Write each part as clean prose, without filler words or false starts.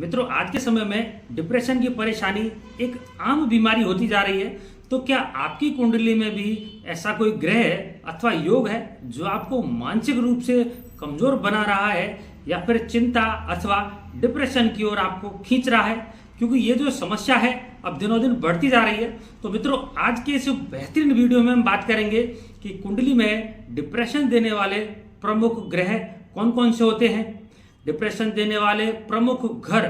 मित्रों, आज के समय में डिप्रेशन की परेशानी एक आम बीमारी होती जा रही है। तो क्या आपकी कुंडली में भी ऐसा कोई ग्रह अथवा योग है जो आपको मानसिक रूप से कमजोर बना रहा है या फिर चिंता अथवा डिप्रेशन की ओर आपको खींच रहा है? क्योंकि ये जो समस्या है अब दिनों दिन बढ़ती जा रही है। तो मित्रों, आज के इस बेहतरीन वीडियो में हम बात करेंगे कि कुंडली में डिप्रेशन देने वाले प्रमुख ग्रह कौन कौन से होते हैं, डिप्रेशन देने वाले प्रमुख घर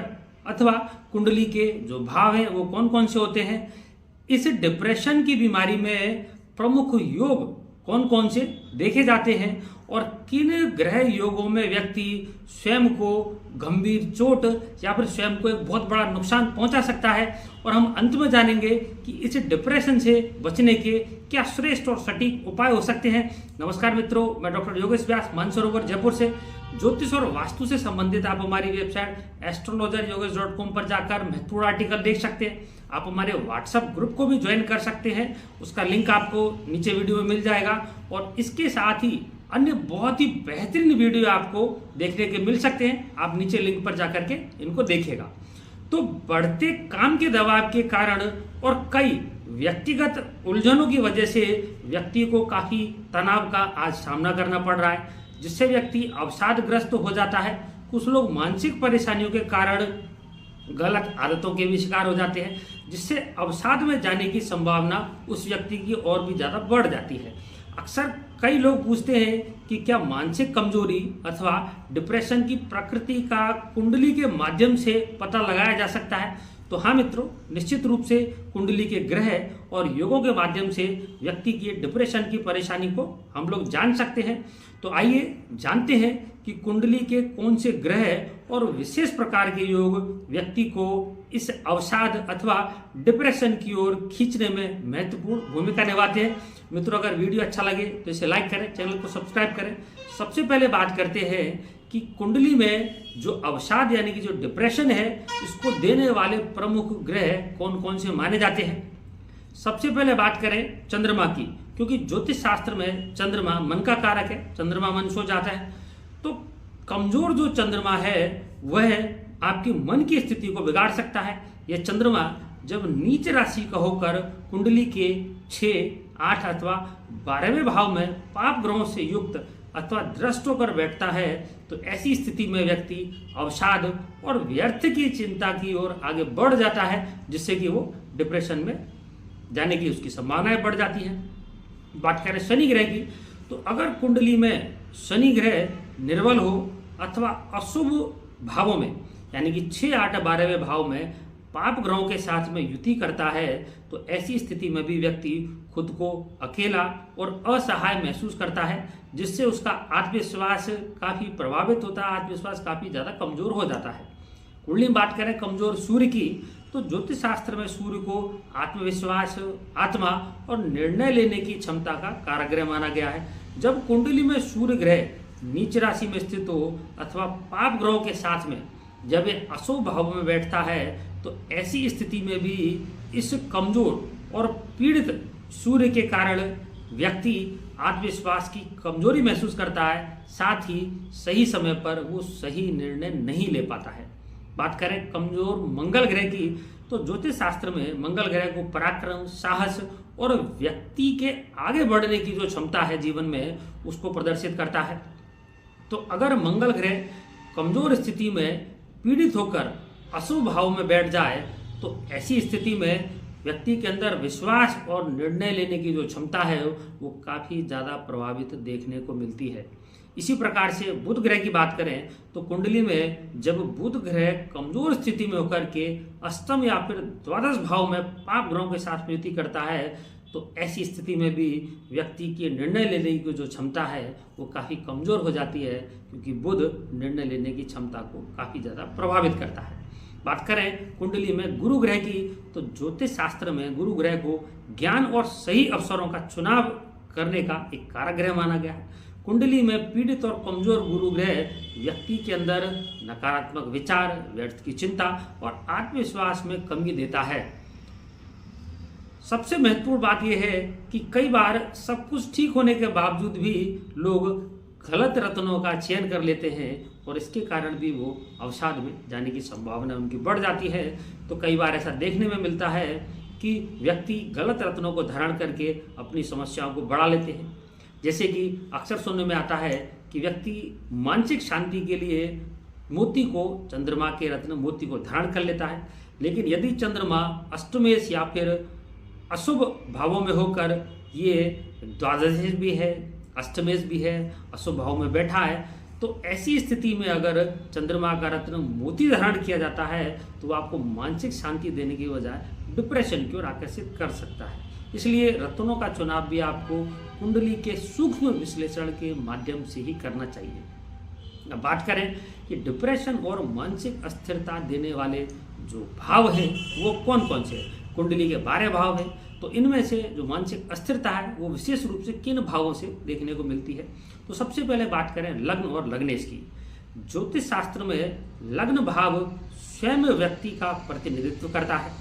अथवा कुंडली के जो भाव हैं वो कौन कौन से होते हैं, इस डिप्रेशन की बीमारी में प्रमुख योग कौन कौन से देखे जाते हैं और किन ग्रह योगों में व्यक्ति स्वयं को गंभीर चोट या फिर स्वयं को एक बहुत बड़ा नुकसान पहुंचा सकता है। और हम अंत में जानेंगे कि इस डिप्रेशन से बचने के क्या श्रेष्ठ और सटीक उपाय हो सकते हैं। नमस्कार मित्रों, मैं डॉक्टर योगेश व्यास मानसरोवर जयपुर से। ज्योतिष और वास्तु से संबंधित आप हमारी वेबसाइट astrologeryogesh.com पर जाकर महत्वपूर्ण आर्टिकल देख सकते हैं। आप हमारे व्हाट्सएप ग्रुप को भी ज्वाइन कर सकते हैं, उसका लिंक आपको नीचे वीडियो में मिल जाएगा। और इसके साथ ही अन्य बहुत ही बेहतरीन वीडियो आपको देखने के मिल सकते हैं, आप नीचे लिंक पर जाकर के इनको देखिएगा। तो बढ़ते काम के दबाव के कारण और कई व्यक्तिगत उलझनों की वजह से व्यक्ति को काफी तनाव का आज सामना करना पड़ रहा है, जिससे व्यक्ति अवसादग्रस्त हो जाता है। कुछ लोग मानसिक परेशानियों के कारण गलत आदतों के भी शिकार हो जाते हैं, जिससे अवसाद में जाने की संभावना उस व्यक्ति की और भी ज्यादा बढ़ जाती है। अक्सर कई लोग पूछते हैं कि क्या मानसिक कमजोरी अथवा डिप्रेशन की प्रकृति का कुंडली के माध्यम से पता लगाया जा सकता है? तो हाँ मित्रों, निश्चित रूप से कुंडली के ग्रह और योगों के माध्यम से व्यक्ति की डिप्रेशन की परेशानी को हम लोग जान सकते हैं। तो आइए जानते हैं कि कुंडली के कौन से ग्रह और विशेष प्रकार के योग व्यक्ति को इस अवसाद अथवा डिप्रेशन की ओर खींचने में महत्वपूर्ण भूमिका निभाते हैं। मित्रों, अगर वीडियो अच्छा लगे तो इसे लाइक करें, चैनल को सब्सक्राइब करें। सबसे पहले बात करते हैं कि कुंडली में जो अवसाद यानी कि जो डिप्रेशन है, इसको देने वाले प्रमुख ग्रह कौन कौन से माने जाते हैं। सबसे पहले बात करें चंद्रमा की, क्योंकि ज्योतिष शास्त्र में चंद्रमा मन का कारक है, चंद्रमा मन सो जाता है। तो कमजोर जो चंद्रमा है वह आपकी मन की स्थिति को बिगाड़ सकता है। यह चंद्रमा जब नीच राशि का होकर कुंडली के 6, 8 अथवा 12वें भाव में पाप ग्रहों से युक्त अथवा दृष्ट होकर बैठता है, तो ऐसी स्थिति में व्यक्ति अवसाद और व्यर्थ की चिंता की ओर आगे बढ़ जाता है, जिससे कि वो डिप्रेशन में जाने की उसकी संभावनाएं बढ़ जाती हैं। बात करें शनि ग्रह की, तो अगर कुंडली में शनि ग्रह निर्बल हो अथवा अशुभ भावों में यानी कि 6, 8, 12वें भाव में पाप ग्रहों के साथ में युति करता है, तो ऐसी स्थिति में भी व्यक्ति खुद को अकेला और असहाय महसूस करता है, जिससे उसका आत्मविश्वास काफी प्रभावित होता है, आत्मविश्वास काफी ज्यादा कमजोर हो जाता है। कुंडली में बात करें कमजोर सूर्य की, तो ज्योतिष शास्त्र में सूर्य को आत्मविश्वास, आत्मा और निर्णय लेने की क्षमता का कारक ग्रह माना गया है। जब कुंडली में सूर्य ग्रह नीच राशि में स्थित हो अथवा पाप ग्रहों के साथ में जब ये अशुभ भाव में बैठता है, तो ऐसी स्थिति में भी इस कमजोर और पीड़ित सूर्य के कारण व्यक्ति आत्मविश्वास की कमजोरी महसूस करता है, साथ ही सही समय पर वो सही निर्णय नहीं ले पाता है। बात करें कमजोर मंगल ग्रह की, तो ज्योतिष शास्त्र में मंगल ग्रह को पराक्रम, साहस और व्यक्ति के आगे बढ़ने की जो क्षमता है जीवन में, उसको प्रदर्शित करता है। तो अगर मंगल ग्रह कमजोर स्थिति में पीड़ित होकर अशुभ भाव में बैठ जाए, तो ऐसी स्थिति में व्यक्ति के अंदर विश्वास और निर्णय लेने की जो क्षमता है वो काफी ज्यादा प्रभावित देखने को मिलती है। इसी प्रकार से बुध ग्रह की बात करें, तो कुंडली में जब बुध ग्रह कमजोर स्थिति में होकर के अष्टम या फिर द्वादश भाव में पाप ग्रहों के साथ युति करता है, तो ऐसी स्थिति में भी व्यक्ति की निर्णय लेने की जो क्षमता है वो काफी कमजोर हो जाती है, क्योंकि बुध निर्णय लेने की क्षमता को काफी ज्यादा प्रभावित करता है। बात करें कुंडली में गुरु ग्रह की, तो ज्योतिष शास्त्र में गुरु ग्रह को ज्ञान और सही अवसरों का चुनाव करने का एक कारक ग्रह माना गया है। कुंडली में पीड़ित और कमजोर गुरु ग्रह व्यक्ति के अंदर नकारात्मक विचार, व्यर्थ की चिंता और आत्मविश्वास में कमी देता है। सबसे महत्वपूर्ण बात यह है कि कई बार सब कुछ ठीक होने के बावजूद भी लोग गलत रत्नों का चयन कर लेते हैं और इसके कारण भी वो अवसाद में जाने की संभावना उनकी बढ़ जाती है। तो कई बार ऐसा देखने में मिलता है कि व्यक्ति गलत रत्नों को धारण करके अपनी समस्याओं को बढ़ा लेते हैं। जैसे कि अक्सर सुनने में आता है कि व्यक्ति मानसिक शांति के लिए मोती को, चंद्रमा के रत्न मोती को धारण कर लेता है, लेकिन यदि चंद्रमा अष्टमेश या फिर अशुभ भावों में होकर, ये द्वादशेश भी है, अष्टमेश भी है, अशुभ भाव में बैठा है, तो ऐसी स्थिति में अगर चंद्रमा का रत्न मोती धारण किया जाता है तो वो आपको मानसिक शांति देने की बजाय डिप्रेशन की ओर आकर्षित कर सकता है। इसलिए रत्नों का चुनाव भी आपको कुंडली के सूक्ष्म विश्लेषण के माध्यम से ही करना चाहिए। अब बात करें कि डिप्रेशन और मानसिक अस्थिरता देने वाले जो भाव हैं वो कौन कौन से हैं। कुंडली के 12 भाव हैं, तो इनमें से जो मानसिक अस्थिरता है वो विशेष रूप से किन भावों से देखने को मिलती है। तो सबसे पहले बात करें लग्न और लग्नेश की। ज्योतिष शास्त्र में लग्न भाव स्वयं व्यक्ति का प्रतिनिधित्व करता है।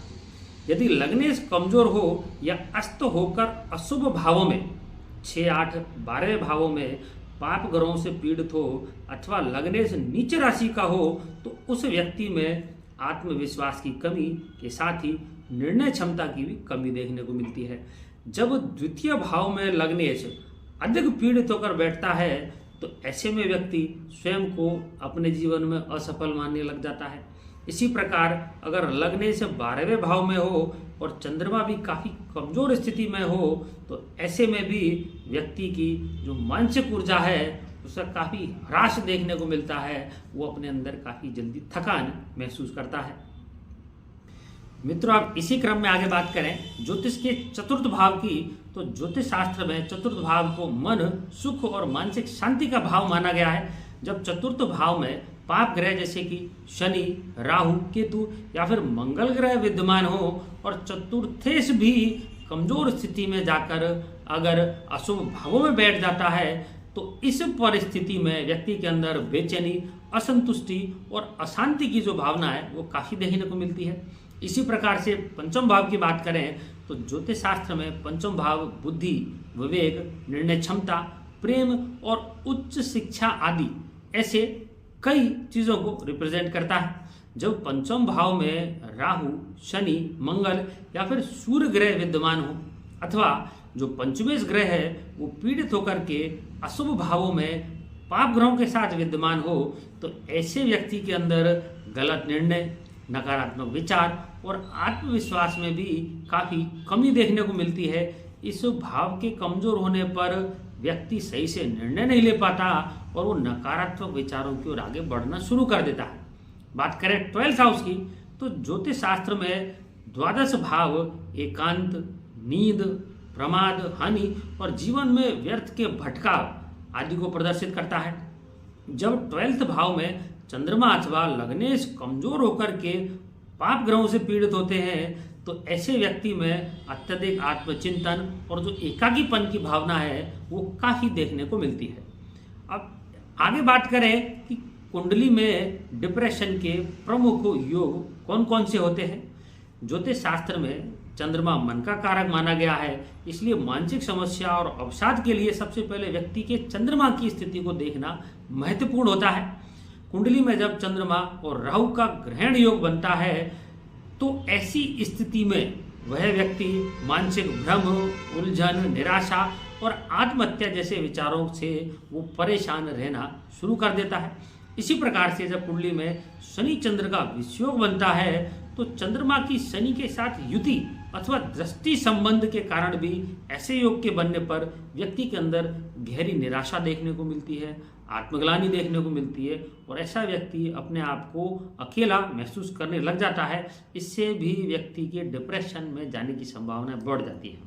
यदि लग्नेश कमजोर हो या अस्त होकर अशुभ भावों में 6, 8, 12 भावों में पाप ग्रहों से पीड़ित हो अथवा लग्नेश नीच राशि का हो तो उस व्यक्ति में आत्मविश्वास की कमी के साथ ही निर्णय क्षमता की भी कमी देखने को मिलती है। जब द्वितीय भाव में लग्नेश अधिक पीड़ित होकर बैठता है तो ऐसे में व्यक्ति स्वयं को अपने जीवन में असफल मानने लग जाता है। इसी प्रकार अगर लग्नेश 12वें भाव में हो और चंद्रमा भी काफ़ी कमजोर स्थिति में हो तो ऐसे में भी व्यक्ति की जो मानसिक ऊर्जा है उसका काफ़ी ह्रास देखने को मिलता है। वो अपने अंदर काफ़ी जल्दी थकान महसूस करता है। मित्रों, आप इसी क्रम में आगे बात करें ज्योतिष के चतुर्थ भाव की, तो ज्योतिष शास्त्र में चतुर्थ भाव को मन, सुख और मानसिक शांति का भाव माना गया है। जब चतुर्थ भाव में पाप ग्रह जैसे कि शनि, राहु, केतु या फिर मंगल ग्रह विद्यमान हो और चतुर्थेश भी कमजोर स्थिति में जाकर अगर अशुभ भावों में बैठ जाता है तो इस परिस्थिति में व्यक्ति के अंदर बेचैनी, असंतुष्टि और अशांति की जो भावना है वो काफ़ी देखने को मिलती है। इसी प्रकार से पंचम भाव की बात करें तो ज्योतिष शास्त्र में पंचम भाव बुद्धि, विवेक, निर्णय क्षमता, प्रेम और उच्च शिक्षा आदि ऐसे कई चीज़ों को रिप्रेजेंट करता है। जब पंचम भाव में राहु, शनि, मंगल या फिर सूर्य ग्रह विद्यमान हो अथवा जो पंचमेश ग्रह है वो पीड़ित होकर के अशुभ भावों में पाप ग्रहों के साथ विद्यमान हो तो ऐसे व्यक्ति के अंदर गलत निर्णय, नकारात्मक विचार और आत्मविश्वास में भी काफ़ी कमी देखने को मिलती है। इस भाव के कमजोर होने पर व्यक्ति सही से निर्णय नहीं ले पाता और वो नकारात्मक विचारों की ओर आगे बढ़ना शुरू कर देता है। बात करें 12th हाउस की, तो ज्योतिष शास्त्र में द्वादश भाव एकांत, नींद, प्रमाद, हानि और जीवन में व्यर्थ के भटकाव आदि को प्रदर्शित करता है। जब 12th भाव में चंद्रमा अथवा लग्नेश कमजोर होकर के पाप ग्रहों से पीड़ित होते हैं तो ऐसे व्यक्ति में अत्यधिक आत्मचिंतन और जो एकाकीपन की भावना है वो काफ़ी देखने को मिलती है। अब आगे बात करें कि कुंडली में डिप्रेशन के प्रमुख योग कौन कौन से होते हैं। ज्योतिष शास्त्र में चंद्रमा मन का कारक माना गया है, इसलिए मानसिक समस्या और अवसाद के लिए सबसे पहले व्यक्ति के चंद्रमा की स्थिति को देखना महत्वपूर्ण होता है। कुंडली में जब चंद्रमा और राहु का ग्रहण योग बनता है तो ऐसी स्थिति में वह व्यक्ति मानसिक भ्रम, उलझन, निराशा और आत्महत्या जैसे विचारों से वो परेशान रहना शुरू कर देता है। इसी प्रकार से जब कुंडली में शनि चंद्र का विषयोग बनता है तो चंद्रमा की शनि के साथ युति अथवा दृष्टि संबंध के कारण भी ऐसे योग के बनने पर व्यक्ति के अंदर गहरी निराशा देखने को मिलती है, आत्मग्लानि देखने को मिलती है और ऐसा व्यक्ति अपने आप को अकेला महसूस करने लग जाता है। इससे भी व्यक्ति के डिप्रेशन में जाने की संभावना बढ़ जाती है।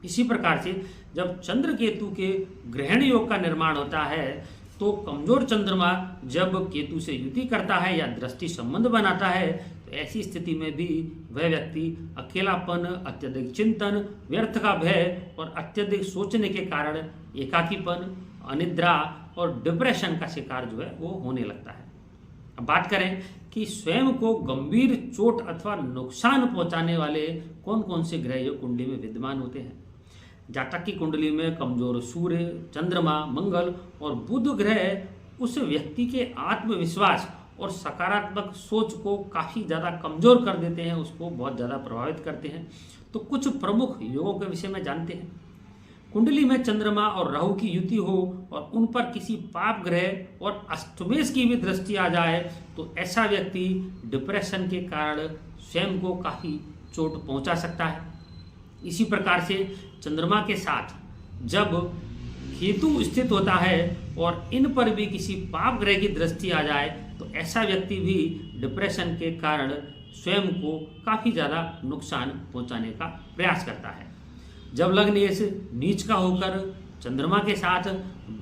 इसी प्रकार से जब चंद्र केतु के ग्रहण योग का निर्माण होता है तो कमजोर चंद्रमा जब केतु से युति करता है या दृष्टि संबंध बनाता है तो ऐसी स्थिति में भी वह व्यक्ति अकेलापन, अत्यधिक चिंतन, व्यर्थ का भय और अत्यधिक सोचने के कारण एकाकीपन, अनिद्रा और डिप्रेशन का शिकार जो है वो होने लगता है। अब बात करें कि स्वयं को गंभीर चोट अथवा नुकसान पहुंचाने वाले कौन कौन से ग्रह योग कुंडली में विद्यमान होते हैं। जातक की कुंडली में कमजोर सूर्य, चंद्रमा, मंगल और बुध ग्रह उस व्यक्ति के आत्मविश्वास और सकारात्मक सोच को काफ़ी ज़्यादा कमज़ोर कर देते हैं, उसको बहुत ज़्यादा प्रभावित करते हैं। तो कुछ प्रमुख योगों के विषय में जानते हैं। कुंडली में चंद्रमा और राहु की युति हो और उन पर किसी पाप ग्रह और अष्टमेश की भी दृष्टि आ जाए तो ऐसा व्यक्ति डिप्रेशन के कारण स्वयं को काफ़ी चोट पहुंचा सकता है। इसी प्रकार से चंद्रमा के साथ जब केतु स्थित होता है और इन पर भी किसी पाप ग्रह की दृष्टि आ जाए तो ऐसा व्यक्ति भी डिप्रेशन के कारण स्वयं को काफ़ी ज़्यादा नुकसान पहुंचाने का प्रयास करता है। जब लग्नेश नीच का होकर चंद्रमा के साथ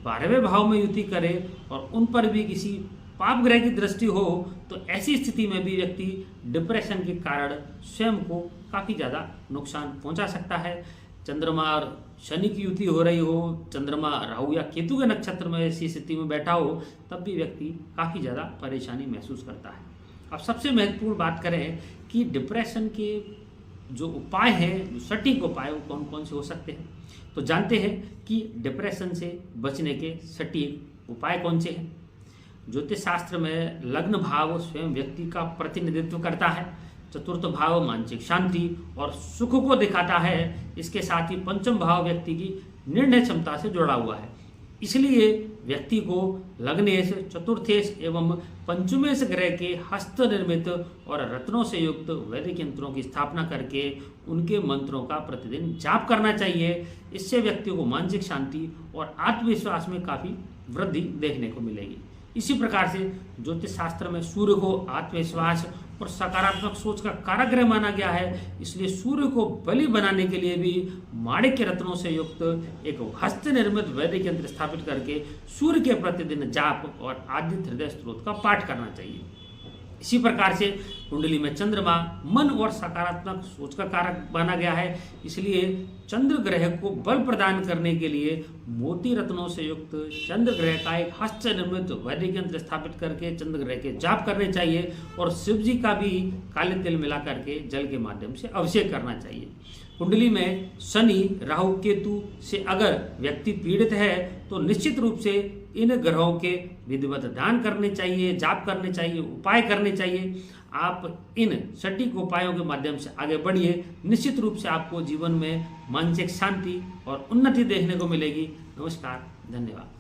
12वें भाव में युति करे और उन पर भी किसी पाप ग्रह की दृष्टि हो तो ऐसी स्थिति में भी व्यक्ति डिप्रेशन के कारण स्वयं को काफ़ी ज़्यादा नुकसान पहुंचा सकता है। चंद्रमा और शनि की युति हो रही हो, चंद्रमा राहु या केतु के नक्षत्र में ऐसी स्थिति में बैठा हो, तब भी व्यक्ति काफ़ी ज़्यादा परेशानी महसूस करता है। अब सबसे महत्वपूर्ण बात करें कि डिप्रेशन के जो उपाय हैं, जो सटीक उपाय, वो कौन कौन से हो सकते हैं। तो जानते हैं कि डिप्रेशन से बचने के सटीक उपाय कौन से हैं। ज्योतिष शास्त्र में लग्न भाव स्वयं व्यक्ति का प्रतिनिधित्व करता है। चतुर्थ भाव मानसिक शांति और सुख को दिखाता है। इसके साथ ही पंचम भाव व्यक्ति की निर्णय क्षमता से जुड़ा हुआ है। इसलिए व्यक्ति को लग्नेश, चतुर्थेश एवं पंचमेश ग्रह के हस्त निर्मित और रत्नों से युक्त वैदिक यंत्रों की स्थापना करके उनके मंत्रों का प्रतिदिन जाप करना चाहिए। इससे व्यक्ति को मानसिक शांति और आत्मविश्वास में काफ़ी वृद्धि देखने को मिलेगी। इसी प्रकार से ज्योतिष शास्त्र में सूर्य को आत्मविश्वास और सकारात्मक सोच का कारक ग्रह माना गया है। इसलिए सूर्य को बलि बनाने के लिए भी माणिक्य रत्नों से युक्त एक हस्त निर्मित वैदिक यंत्र स्थापित करके सूर्य के प्रतिदिन जाप और आदित्य हृदय स्त्रोत का पाठ करना चाहिए। इसी प्रकार से कुंडली में चंद्रमा मन और सकारात्मक सोच का कारक माना गया है। इसलिए चंद्र ग्रह को बल प्रदान करने के लिए मोती रत्नों से युक्त चंद्र ग्रह का एक हस्त निर्मित वैदिक यंत्र स्थापित करके चंद्र ग्रह के जाप करने चाहिए और शिव जी का भी काले तिल मिला करके जल के माध्यम से अभिषेक करना चाहिए। कुंडली में शनि, राहु, केतु से अगर व्यक्ति पीड़ित है तो निश्चित रूप से इन ग्रहों के विधिवत दान करने चाहिए, जाप करने चाहिए, उपाय करने चाहिए। आप इन सटीक उपायों के माध्यम से आगे बढ़िए। निश्चित रूप से आपको जीवन में मानसिक शांति और उन्नति देखने को मिलेगी। नमस्कार, धन्यवाद।